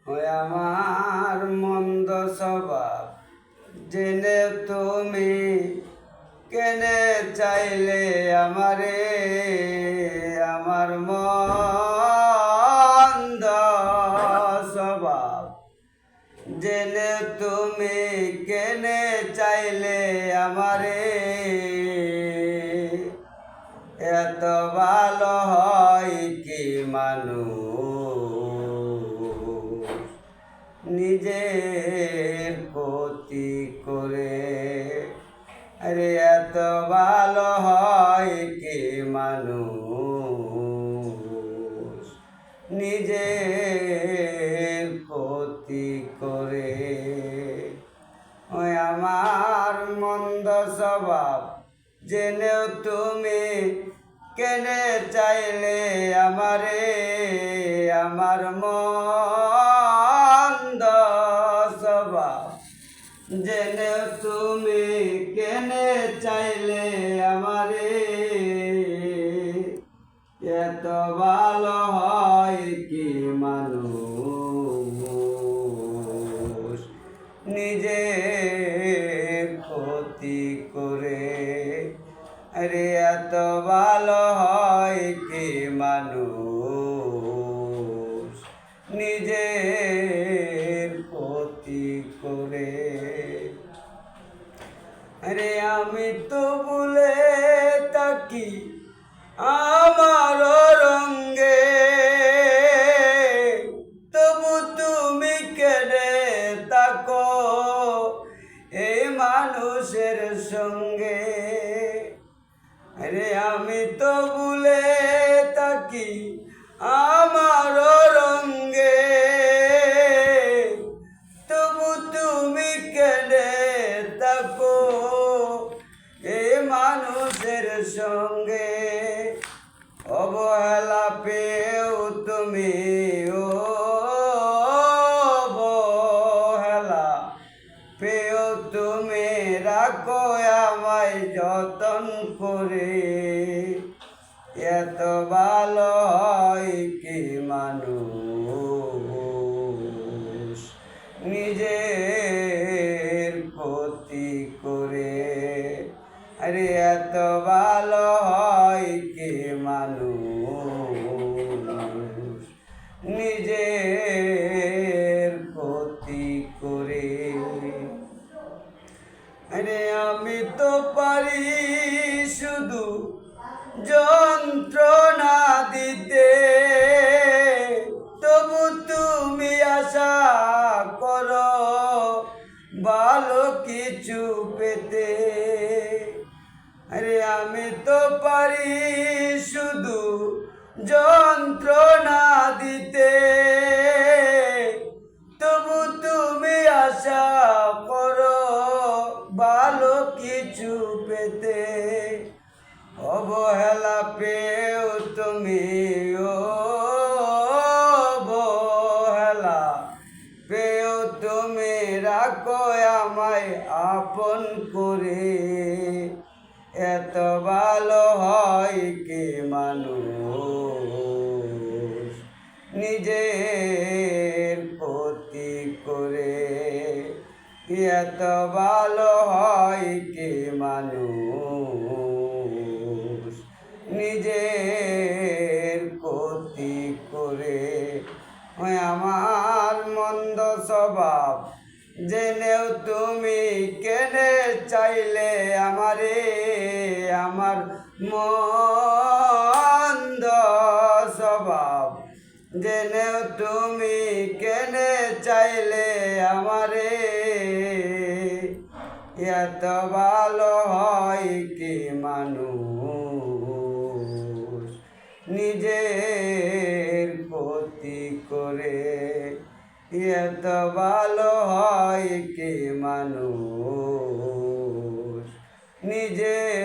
ওই আমার মন্দ স্বভাব জেনে তুমি কেনে চাইলে আমারে, আমার মন্দ স্বভাব জেনে তুমি কেনে চাইলে আমারে, এত ভালো হয় কি মানুষ নিজের ক্ষতি করে। আরে এত ভালো হয় কি মানুষ নিজের ক্ষতি করে। ওই আমার মন্দ স্বভাব জেনেও তুমি কেনে চাইলে আমারে, আমার মন্দ স্বভাব জেনেও তুমি কেনে চাইলে আমারে, এত ভালো হয় কি মানুষ নিজের ক্ষতি করে। আরে এত ভালো হয় কি মানুষ নিজের ক্ষতি করে। আরে আমি তো ভুলে থাকি আমার রঙ্গে, তবু তুমি কেড়ে থাকো এই মানুষের সঙ্গে। আরে আমি তো ভুলে থাকি আমার রঙ্গে, তবু তুমি কেড়ে থাকো এই মানুষের সঙ্গে। অবহেলা পেও তুমি, অবহেলা পেও তুমি রাখো আমায় যতন করে। এত ভালো হয় কি মানুষ নিজের ক্ষতি করে। আরে এত ভালো হয় কি মানুষ নিজের ক্ষতি করে। আরে আমি তো পারি শুধু যন্ত্রণা দিতে, তবু তুমি আশা করো ভালো কিছু পেতে। আরে আমি তো পারি শুধু যন্ত্রণা দিতে, তবু তুমি আশা করো ভালো কিছু পেতে। অবহেলা পেও তুমি, অবহেলা পেও তুমি রাখো আমায় আপন করে। এত ভালো হয় কি মানুষ নিজের ক্ষতি করে। এত ভালো হয় কি মানুষ নিজের ক্ষতি করে। ওই আমার মন্দ স্বভাব জেনেও তুমি কেনে চাইলে আমারে, আমার মন্দ স্বভাব জেনেও তুমি কেনে চাইলে আমারে, এত ভালো হয় কি মানুষ নিজের ক্ষতি করে। এত ভালো হয় কি মানুষ নিজের